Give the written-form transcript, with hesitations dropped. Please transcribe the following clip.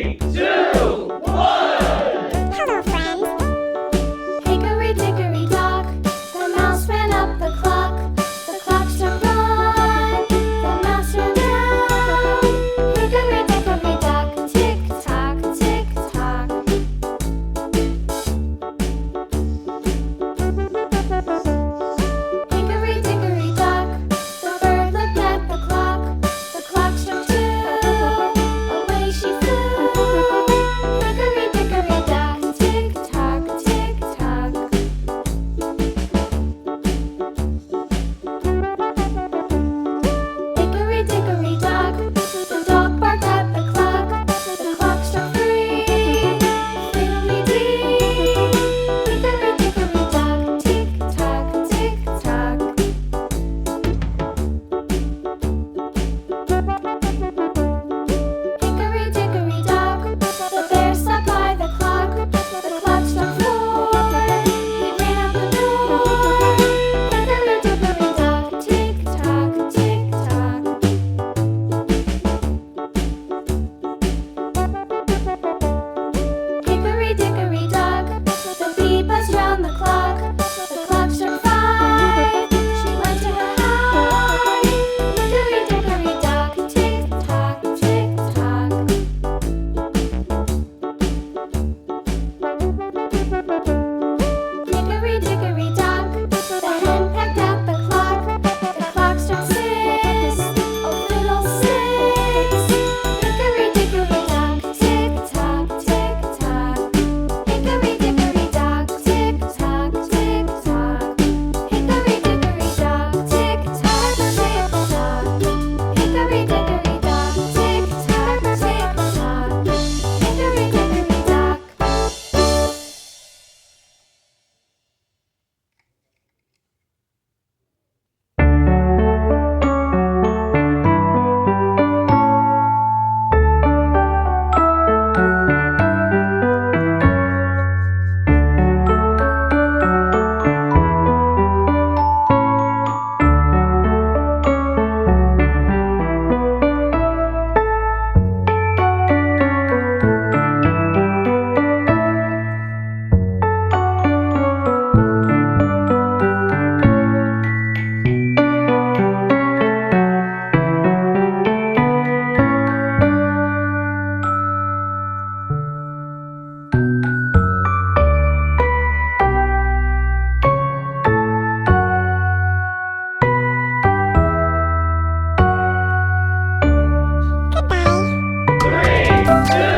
3, 2, 1. Hello, friends. Hickory dickory dock, the mouse ran up the clock. The clock struck one, the mouse ran down. Hickory dickory dock, tick tock, tick tock. Hickory dickory dock, the bird looked at the clock. The clock struck two, away she flew. Hickory dickory dock, tick tock, tick tock. Hickory dickory dock, the dog barked at the clock. The clock struck three, fiddly-dee. Hickory dickory dock, tick tock, tick tock. Hickory dickory dock, the bear sat by the clock. The clock struck four, he ran out the door. Hickory dickory dock, tick tock, tick tock. Hickory dickory dock, the bee buzzed round the clock. The clock struck five, she went to her hive. Hickory dickory dock, tick tock, tick tock. Hickory dickory dock, the hen pecked at the clock. The clock struck six, oh fiddlesticks. Hickory dickory dock, tick tock, tick tock. Hickory dickory dock, tick tock, tick tock. Hickory dickory dock, tick tock, tick tock. Hickory dickory dock, tick tock, tick tock. Hickory dickory dock. Goodbye. 3, 2,